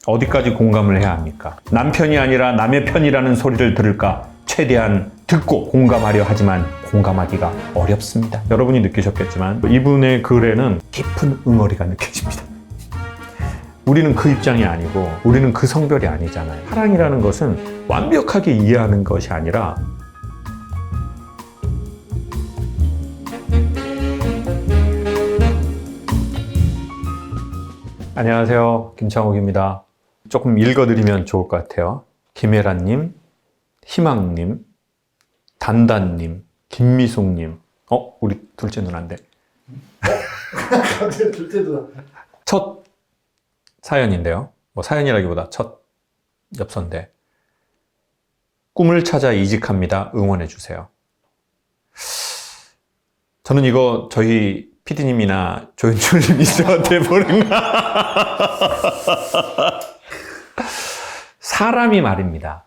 어디까지 공감을 해야 합니까? 남편이 아니라 남의 편이라는 소리를 들을까 최대한 듣고 공감하려 하지만 공감하기가 어렵습니다. 여러분이 느끼셨겠지만 이분의 글에는 깊은 응어리가 느껴집니다. 우리는 그 입장이 아니고 우리는 그 성별이 아니잖아요. 사랑이라는 것은 완벽하게 이해하는 것이 아니라 안녕하세요. 김창욱입니다. 조금 읽어드리면 좋을 것 같아요. 김혜란님, 희망님, 단단님, 김미숙님. 우리 둘째 누나인데. 둘째 누나. 첫 사연인데요. 뭐 사연이라기보다 첫 엽서인데. 꿈을 찾아 이직합니다. 응원해주세요. 저는 이거 저희 PD님이나 조연출님이 저한테 보낸가? 사람이 말입니다.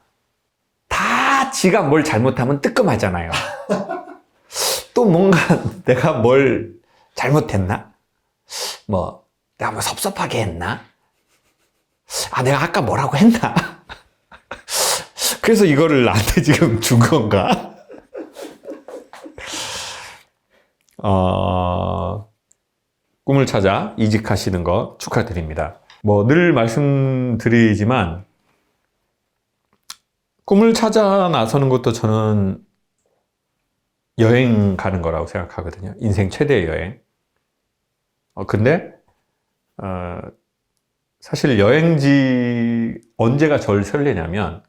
다 지가 뭘 잘못하면 뜨끔하잖아요. 또 뭔가 내가 뭘 잘못했나? 뭐 내가 뭐 섭섭하게 했나? 내가 아까 뭐라고 했나? 그래서 이거를 나한테 지금 준 건가? 꿈을 찾아 이직하시는 거 축하드립니다. 뭐 늘 말씀드리지만 꿈을 찾아 나서는 것도 저는 여행 가는 거라고 생각하거든요. 인생 최대의 여행. 근데 사실 여행지 언제가 제일 설레냐면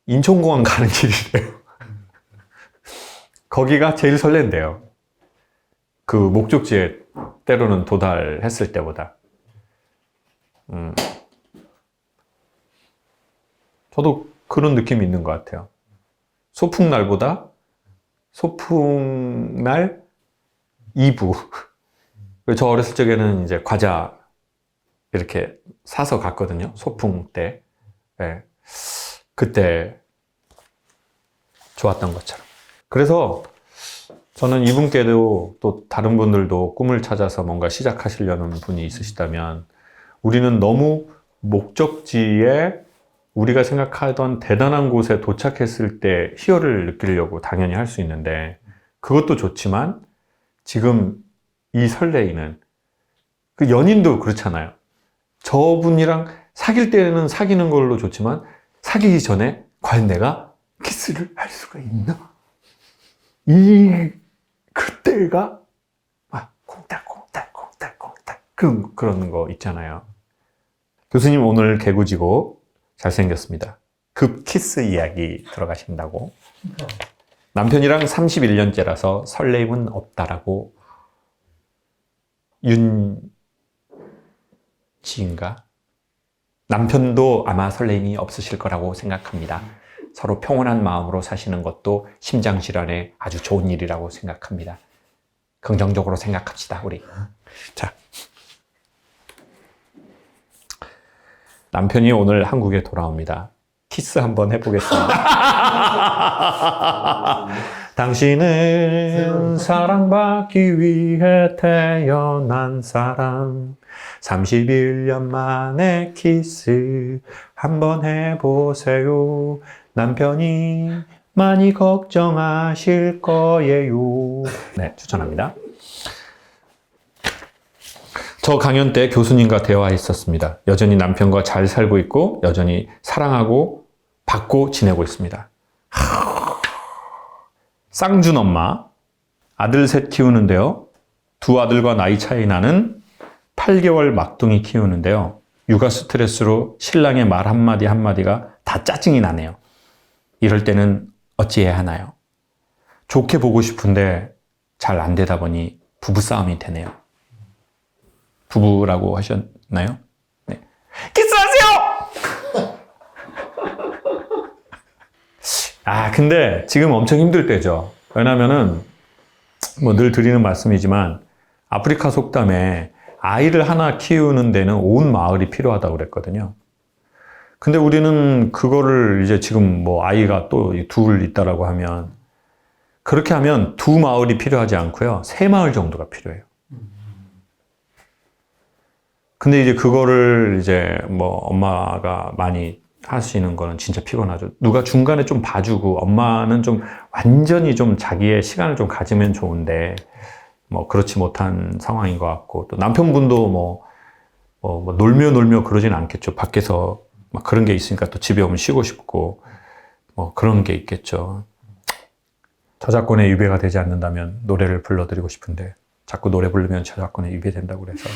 인천공항 가는 길이래요. 거기가 제일 설렌대요. 그 목적지에 때로는 도달했을 때보다. 저도 그런 느낌이 있는 것 같아요. 소풍날보다 소풍날 2부. 저 어렸을 적에는 이제 과자 이렇게 사서 갔거든요. 소풍 때. 네. 그때 좋았던 것처럼. 그래서 저는 이분께도 또 다른 분들도 꿈을 찾아서 뭔가 시작하시려는 분이 있으시다면 우리는 너무 목적지에 우리가 생각하던 대단한 곳에 도착했을 때 희열을 느끼려고 당연히 할 수 있는데 그것도 좋지만 지금 이 설레이는 그 연인도 그렇잖아요. 저분이랑 사귈 때는 사귀는 걸로 좋지만 사귀기 전에 과연 내가 키스를 할 수가 있나? 그때가 막 콩닥콩닥콩닥콩닥 그런 거 있잖아요. 교수님 오늘 개구지고 잘생겼습니다. 급 키스 이야기 들어가신다고. 남편이랑 31년째라서 설레임은 없다라고 윤지인가? 남편도 아마 설레임이 없으실 거라고 생각합니다. 서로 평온한 마음으로 사시는 것도 심장질환에 아주 좋은 일이라고 생각합니다. 긍정적으로 생각합시다, 우리. 자. 남편이 오늘 한국에 돌아옵니다. 키스 한번 해보겠습니다. 당신은 사랑받기 위해 태어난 사람. 31년 만에 키스 한번 해보세요. 남편이 많이 걱정하실 거예요. 네, 추천합니다. 저 강연 때 교수님과 대화했었습니다. 여전히 남편과 잘 살고 있고 여전히 사랑하고 받고 지내고 있습니다. 쌍준 엄마, 아들 셋 키우는데요. 두 아들과 나이 차이 나는 8개월 막둥이 키우는데요. 육아 스트레스로 신랑의 말 한마디 한마디가 다 짜증이 나네요. 이럴 때는 어찌해야 하나요? 좋게 보고 싶은데 잘 안 되다 보니 부부싸움이 되네요. 부부라고 하셨나요? 네. 키스하세요! 근데 지금 엄청 힘들 때죠. 왜냐면은, 뭐 늘 드리는 말씀이지만, 아프리카 속담에 아이를 하나 키우는 데는 온 마을이 필요하다고 그랬거든요. 근데 우리는 그거를 이제 지금 뭐 아이가 또 둘 있다라고 하면, 그렇게 하면 두 마을이 필요하지 않고요. 세 마을 정도가 필요해요. 근데 이제 그거를 이제 뭐 엄마가 많이 하시는 거는 진짜 피곤하죠. 누가 중간에 좀 봐주고 엄마는 좀 완전히 좀 자기의 시간을 좀 가지면 좋은데 뭐 그렇지 못한 상황인 것 같고 또 남편분도 뭐 놀며 그러진 않겠죠. 밖에서 막 그런 게 있으니까 또 집에 오면 쉬고 싶고 뭐 그런 게 있겠죠. 저작권에 위배가 되지 않는다면 노래를 불러드리고 싶은데 자꾸 노래 부르면 저작권에 위배된다고 그래서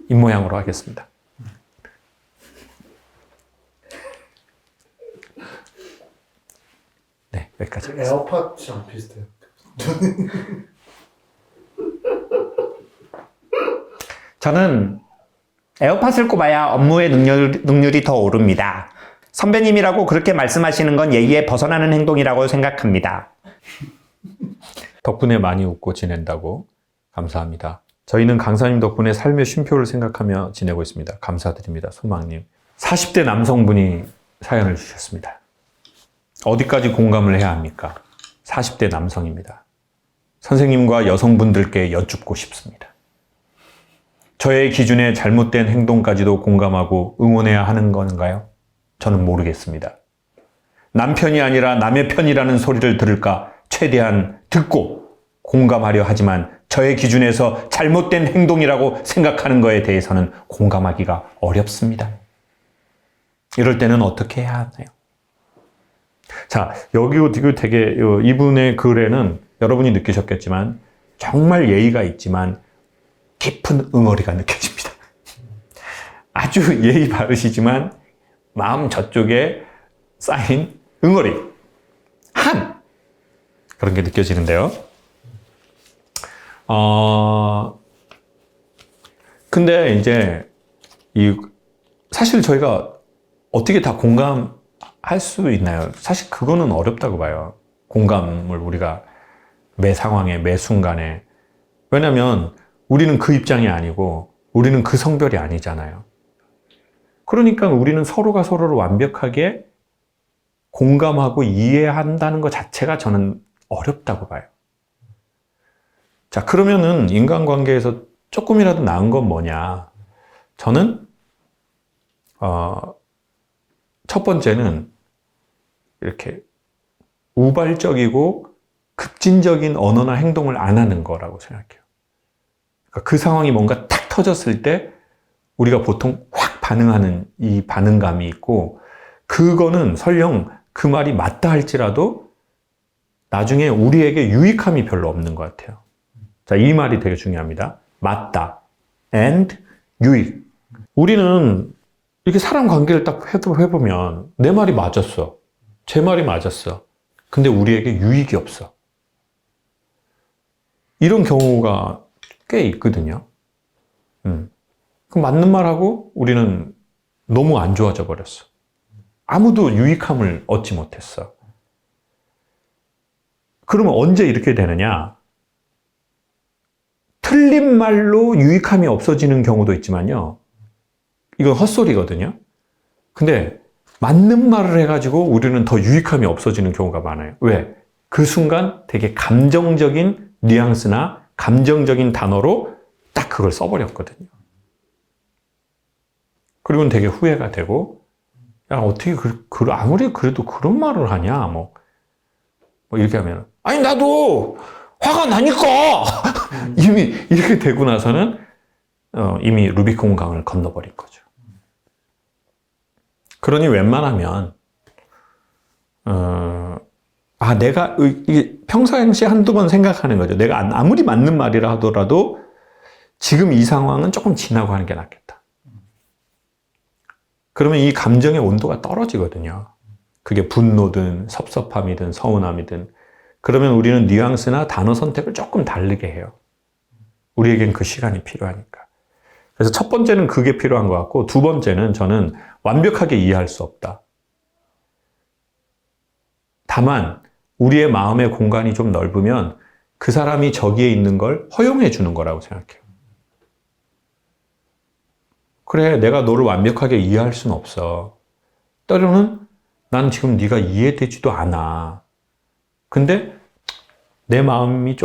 입모양으로 하겠습니다. 네, 여기까지 하겠습니다. 에어팟이랑 비슷해요. 저는 에어팟을 꼽아야 업무의 능률이 더 오릅니다. 선배님이라고 그렇게 말씀하시는 건 예의에 벗어나는 행동이라고 생각합니다. 덕분에 많이 웃고 지낸다고 감사합니다. 저희는 강사님 덕분에 삶의 쉼표를 생각하며 지내고 있습니다. 감사드립니다. 소망님. 40대 남성분이 사연을 주셨습니다. 어디까지 공감을 해야 합니까? 40대 남성입니다. 선생님과 여성분들께 여쭙고 싶습니다. 저의 기준에 잘못된 행동까지도 공감하고 응원해야 하는 건가요? 저는 모르겠습니다. 남편이 아니라 남의 편이라는 소리를 들을까 최대한 듣고 공감하려 하지만 저의 기준에서 잘못된 행동이라고 생각하는 것에 대해서는 공감하기가 어렵습니다. 이럴 때는 어떻게 해야 하나요? 자, 여기 되게 이분의 글에는 여러분이 느끼셨겠지만 정말 예의가 있지만 깊은 응어리가 느껴집니다. 아주 예의 바르시지만 마음 저쪽에 쌓인 응어리, 그런 게 느껴지는데요. 근데 이제 사실 저희가 어떻게 다 공감할 수 있나요? 사실 그거는 어렵다고 봐요. 공감을 우리가 매 상황에, 매 순간에. 왜냐면 우리는 그 입장이 아니고 우리는 그 성별이 아니잖아요. 그러니까 우리는 서로가 서로를 완벽하게 공감하고 이해한다는 것 자체가 저는 어렵다고 봐요. 자, 그러면은 인간관계에서 조금이라도 나은 건 뭐냐? 저는 첫 번째는 이렇게 우발적이고 급진적인 언어나 행동을 안 하는 거라고 생각해요. 그러니까 그 상황이 뭔가 탁 터졌을 때 우리가 보통 확 반응하는 이 반응감이 있고, 그거는 설령 그 말이 맞다 할지라도 나중에 우리에게 유익함이 별로 없는 것 같아요. 자, 이 말이 되게 중요합니다. 맞다 and 유익. 우리는 이렇게 사람 관계를 딱 해보면 내 말이 맞았어. 제 말이 맞았어. 근데 우리에게 유익이 없어. 이런 경우가 꽤 있거든요. 그 맞는 말하고 우리는 너무 안 좋아져 버렸어. 아무도 유익함을 얻지 못했어. 그러면 언제 이렇게 되느냐? 틀린 말로 유익함이 없어지는 경우도 있지만요. 이건 헛소리거든요. 근데 맞는 말을 해가지고 우리는 더 유익함이 없어지는 경우가 많아요. 왜? 그 순간 되게 감정적인 뉘앙스나 감정적인 단어로 딱 그걸 써버렸거든요. 그리고는 되게 후회가 되고, 야, 어떻게 아무리 그래도 그런 말을 하냐, 뭐 이렇게 하면, 아니, 나도 화가 나니까! 이미 이렇게 되고 나서는, 이미 루비콘 강을 건너버린 거죠. 그러니 웬만하면, 내가, 이게 평상시에 한두 번 생각하는 거죠. 내가 아무리 맞는 말이라 하더라도 지금 이 상황은 조금 지나고 하는 게 낫겠다. 그러면 이 감정의 온도가 떨어지거든요. 그게 분노든 섭섭함이든 서운함이든. 그러면 우리는 뉘앙스나 단어 선택을 조금 다르게 해요. 우리에겐 그 시간이 필요하니까. 그래서 첫 번째는 그게 필요한 것 같고, 두 번째는 저는 완벽하게 이해할 수 없다. 다만 우리의 마음의 공간이 좀 넓으면 그 사람이 저기에 있는 걸 허용해 주는 거라고 생각해요. 그래, 내가 너를 완벽하게 이해할 수는 없어. 때로는 난 지금 네가 이해되지도 않아. 근데 내 마음의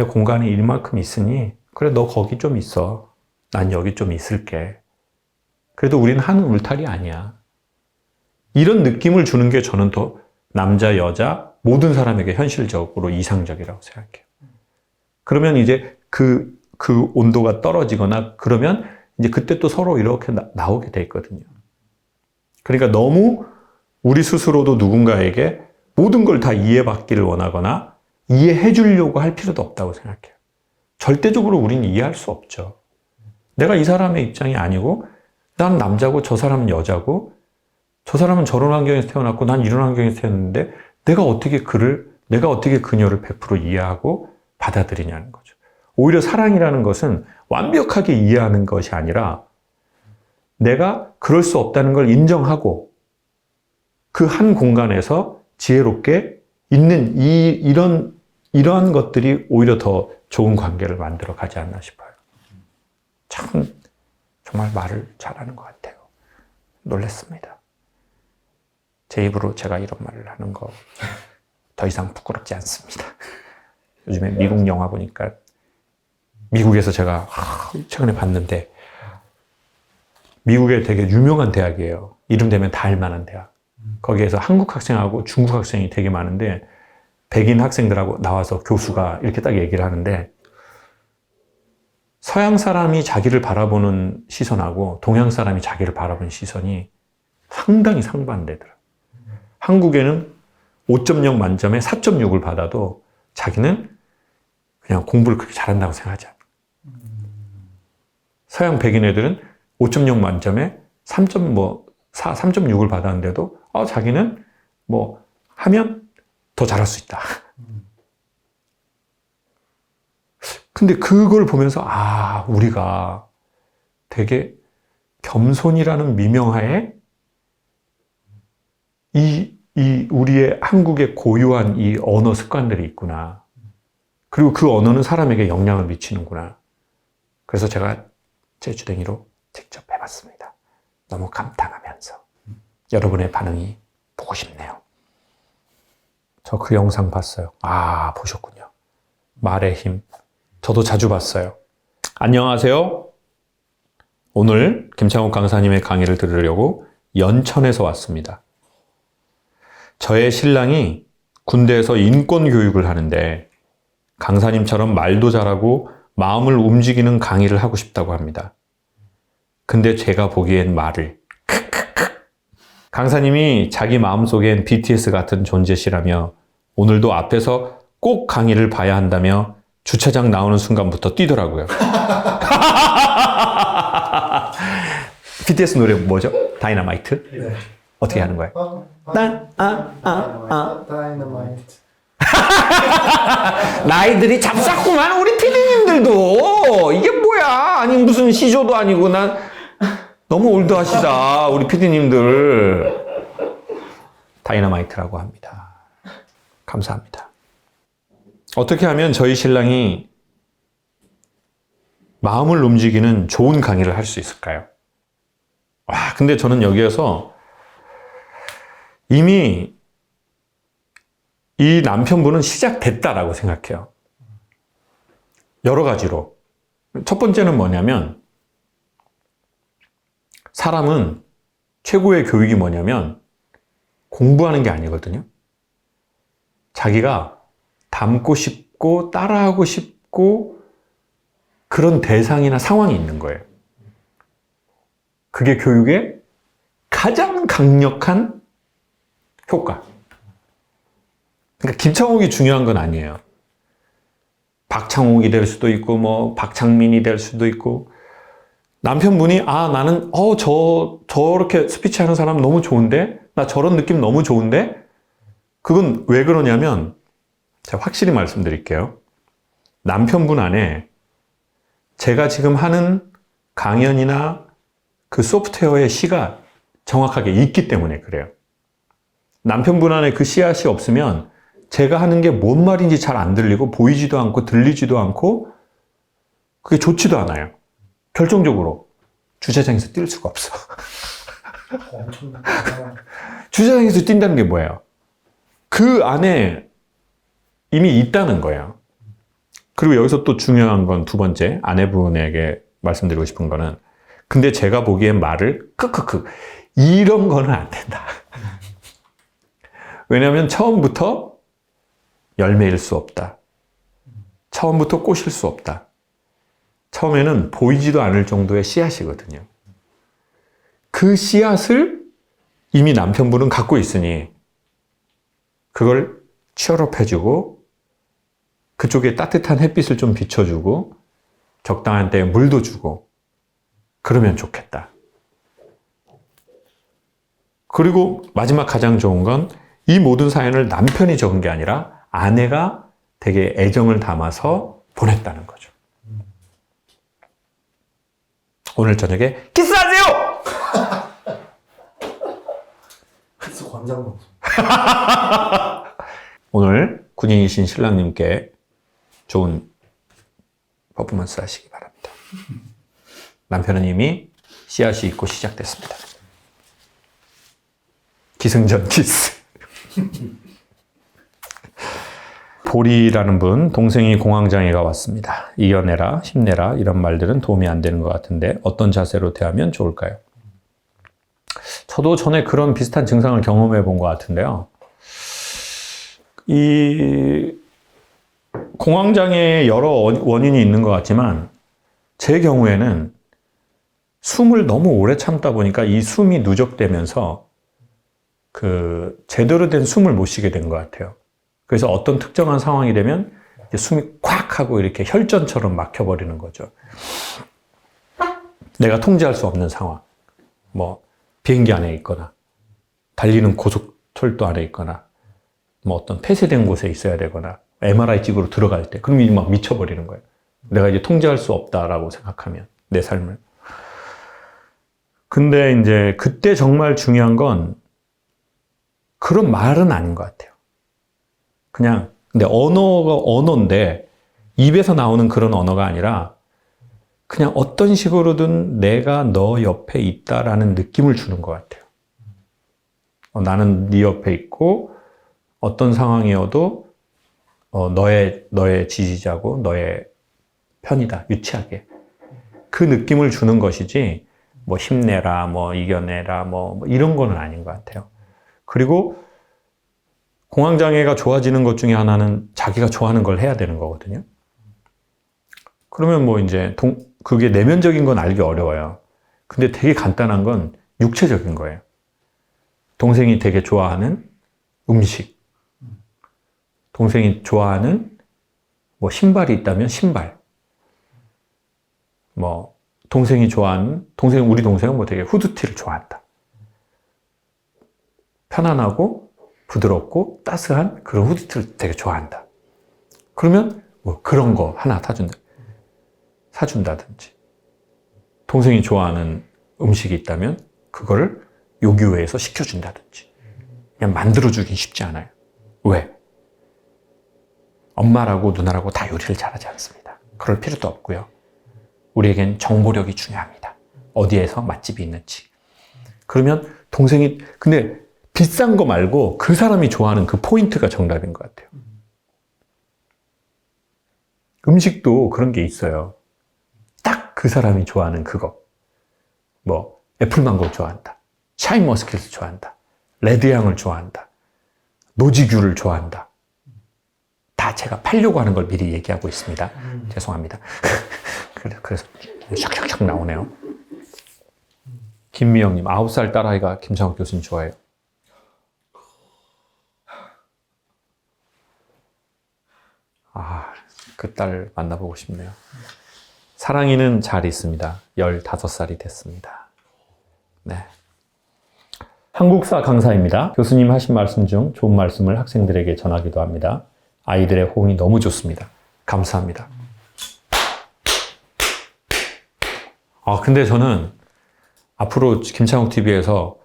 공간이 이만큼 있으니 그래, 너 거기 좀 있어. 난 여기 좀 있을게. 그래도 우린 한 울타리 아니야. 이런 느낌을 주는 게 저는 더 남자, 여자, 모든 사람에게 현실적으로 이상적이라고 생각해요. 그러면 이제 그 온도가 떨어지거나 그러면 이제 그때 또 서로 이렇게 나오게 돼 있거든요. 그러니까 너무 우리 스스로도 누군가에게 모든 걸 다 이해받기를 원하거나 이해해 주려고 할 필요도 없다고 생각해요. 절대적으로 우리는 이해할 수 없죠. 내가 이 사람의 입장이 아니고 난 남자고 저 사람은 여자고 저 사람은 저런 환경에서 태어났고 난 이런 환경에서 태어났는데 내가 어떻게 그녀를 100% 이해하고 받아들이냐는 거죠. 오히려 사랑이라는 것은 완벽하게 이해하는 것이 아니라 내가 그럴 수 없다는 걸 인정하고 그 한 공간에서 지혜롭게 있는 이러한 것들이 오히려 더 좋은 관계를 만들어 가지 않나 싶어요. 참 정말 말을 잘하는 것 같아요. 놀랐습니다. 제 입으로 제가 이런 말을 하는 거 더 이상 부끄럽지 않습니다. 요즘에 미국 영화 보니까 미국에서 제가 최근에 봤는데 미국에 되게 유명한 대학이에요. 이름 되면 다 알만한 대학. 거기에서 한국 학생하고 중국 학생이 되게 많은데 백인 학생들하고 나와서 교수가 이렇게 딱 얘기를 하는데 서양 사람이 자기를 바라보는 시선하고 동양 사람이 자기를 바라보는 시선이 상당히 상반되더라고요. 한국에는 5.0 만점에 4.6을 받아도 자기는 그냥 공부를 그렇게 잘한다고 생각하지 않아요. 서양 백인 애들은 5.0 만점에 3.6을 받았는데도 자기는 뭐 하면 더 잘할 수 있다. 근데 그걸 보면서 우리가 되게 겸손이라는 미명하에 우리의 한국의 고유한 이 언어 습관들이 있구나. 그리고 그 언어는 사람에게 영향을 미치는구나. 그래서 제가 제주댕이로 직접 해봤습니다. 너무 감탄하면서 여러분의 반응이 보고 싶네요. 저 그 영상 봤어요. 보셨군요. 말의 힘. 저도 자주 봤어요. 안녕하세요. 오늘 김창욱 강사님의 강의를 들으려고 연천에서 왔습니다. 저의 신랑이 군대에서 인권 교육을 하는데 강사님처럼 말도 잘하고 마음을 움직이는 강의를 하고 싶다고 합니다. 근데 제가 보기엔 말을 강사님이 자기 마음속엔 BTS 같은 존재시라며 오늘도 앞에서 꼭 강의를 봐야 한다며 주차장 나오는 순간부터 뛰더라고요. BTS 노래 뭐죠? 다이너마이트? 네. 어떻게 하는 거예요? 다이너마이트. 나이들이 잡쌌구만 우리 PD님들도. 이게 뭐야? 아니 무슨 시조도 아니고 난 너무 올드하시다 우리 PD님들. 다이너마이트라고 합니다. 감사합니다. 어떻게 하면 저희 신랑이 마음을 움직이는 좋은 강의를 할 수 있을까요? 근데 저는 여기에서 이미 이 남편분은 시작됐다라고 생각해요. 여러 가지로. 첫 번째는 뭐냐면 사람은 최고의 교육이 뭐냐면 공부하는 게 아니거든요. 자기가 닮고 싶고 따라하고 싶고 그런 대상이나 상황이 있는 거예요. 그게 교육의 가장 강력한 효과. 그러니까 김창욱이 중요한 건 아니에요. 박창욱이 될 수도 있고 뭐 박창민이 될 수도 있고 남편분이 나는 저렇게 스피치 하는 사람 너무 좋은데 나 저런 느낌 너무 좋은데 그건 왜 그러냐면 제가 확실히 말씀드릴게요. 남편분 안에 제가 지금 하는 강연이나 그 소프트웨어의 씨가 정확하게 있기 때문에 그래요. 남편분 안에 그 씨앗이 없으면 제가 하는 게 뭔 말인지 잘 안 들리고 보이지도 않고 들리지도 않고 그게 좋지도 않아요. 결정적으로 주차장에서 뛸 수가 없어. 주차장에서 뛴다는 게 뭐예요? 그 안에 이미 있다는 거예요. 그리고 여기서 또 중요한 건 두 번째, 아내분에게 말씀드리고 싶은 거는, 근데 제가 보기엔 말을 크크크 이런 거는 안 된다. 왜냐하면 처음부터 열매일 수 없다. 처음부터 꽃일 수 없다. 처음에는 보이지도 않을 정도의 씨앗이거든요. 그 씨앗을 이미 남편분은 갖고 있으니 그걸 취업업 해주고 그쪽에 따뜻한 햇빛을 좀 비춰주고 적당한 때에 물도 주고 그러면 좋겠다. 그리고 마지막 가장 좋은 건 이 모든 사연을 남편이 적은 게 아니라 아내가 되게 애정을 담아서 보냈다는 거죠. 오늘 저녁에 키스하세요! 키스 관장 방송. 오늘 군인이신 신랑님께 좋은 퍼포먼스 하시기 바랍니다. 남편은 이미 씨앗이 있고 시작됐습니다. 기승전 키스. 보리라는 분, 동생이 공황장애가 왔습니다. 이겨내라, 힘내라 이런 말들은 도움이 안 되는 것 같은데 어떤 자세로 대하면 좋을까요? 저도 전에 그런 비슷한 증상을 경험해 본 것 같은데요. 이 공황장애의 여러 원인이 있는 것 같지만 제 경우에는 숨을 너무 오래 참다 보니까 이 숨이 누적되면서 제대로 된 숨을 못 쉬게 된 것 같아요. 그래서 어떤 특정한 상황이 되면 이제 숨이 콱 하고 이렇게 혈전처럼 막혀버리는 거죠. 내가 통제할 수 없는 상황. 뭐 비행기 안에 있거나 달리는 고속철도 안에 있거나 뭐 어떤 폐쇄된 곳에 있어야 되거나 MRI 찍으러 들어갈 때 그럼 이제 막 미쳐버리는 거예요. 내가 이제 통제할 수 없다라고 생각하면 내 삶을. 근데 이제 그때 정말 중요한 건 그런 말은 아닌 것 같아요. 그냥 근데 언어가 언어인데 입에서 나오는 그런 언어가 아니라 그냥 어떤 식으로든 내가 너 옆에 있다라는 느낌을 주는 것 같아요. 나는 네 옆에 있고 어떤 상황이어도 너의 지지자고 너의 편이다. 유치하게. 그 느낌을 주는 것이지 뭐 힘내라, 뭐 이겨내라, 뭐 이런 거는 아닌 것 같아요. 그리고 공황장애가 좋아지는 것 중에 하나는 자기가 좋아하는 걸 해야 되는 거거든요. 그러면 뭐 이제 그게 내면적인 건 알기 어려워요. 근데 되게 간단한 건 육체적인 거예요. 동생이 되게 좋아하는 음식. 동생이 좋아하는 뭐 신발이 있다면 신발. 뭐 우리 동생은 뭐 되게 후드티를 좋아한다. 편안하고 부드럽고 따스한 그런 후드티를 되게 좋아한다. 그러면 뭐 그런 거 하나 사준다든지. 동생이 좋아하는 음식이 있다면 그거를 요기요에서 시켜준다든지. 그냥 만들어주긴 쉽지 않아요. 왜? 엄마라고 누나라고 다 요리를 잘하지 않습니다. 그럴 필요도 없고요. 우리에겐 정보력이 중요합니다. 어디에서 맛집이 있는지. 그러면 근데 비싼 거 말고 그 사람이 좋아하는 그 포인트가 정답인 것 같아요. 음식도 그런 게 있어요. 딱 그 사람이 좋아하는 그거. 뭐 애플망고 좋아한다. 샤인머스켓을 좋아한다. 레드향을 좋아한다. 노지귤을 좋아한다. 다 제가 팔려고 하는 걸 미리 얘기하고 있습니다. 죄송합니다. 그래서 샥샥샥 나오네요. 김미영님, 9살 딸아이가 김창욱 교수님 좋아해요. 그 딸 만나보고 싶네요. 사랑이는 잘 있습니다. 15살이 됐습니다. 네. 한국사 강사입니다. 교수님 하신 말씀 중 좋은 말씀을 학생들에게 전하기도 합니다. 아이들의 호응이 너무 좋습니다. 감사합니다. 근데 저는 앞으로 김창욱 TV에서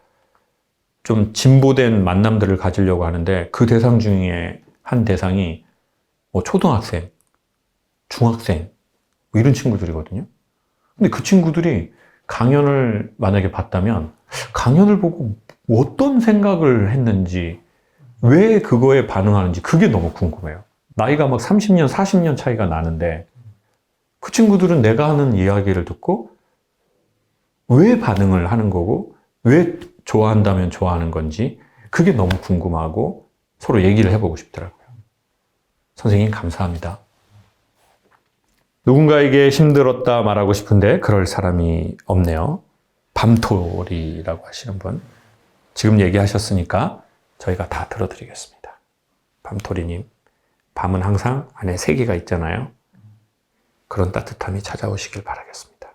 좀 진보된 만남들을 가지려고 하는데 그 대상 중에 한 대상이 뭐 초등학생, 중학생 뭐 이런 친구들이거든요. 근데 그 친구들이 강연을 만약에 봤다면 강연을 보고 어떤 생각을 했는지 왜 그거에 반응하는지 그게 너무 궁금해요. 나이가 막 30년, 40년 차이가 나는데 그 친구들은 내가 하는 이야기를 듣고 왜 반응을 하는 거고 왜 좋아한다면 좋아하는 건지 그게 너무 궁금하고 서로 얘기를 해보고 싶더라고요. 선생님 감사합니다. 누군가에게 힘들었다 말하고 싶은데 그럴 사람이 없네요. 밤토리라고 하시는 분. 지금 얘기하셨으니까 저희가 다 들어드리겠습니다. 밤토리님, 밤은 항상 안에 세계가 있잖아요. 그런 따뜻함이 찾아오시길 바라겠습니다.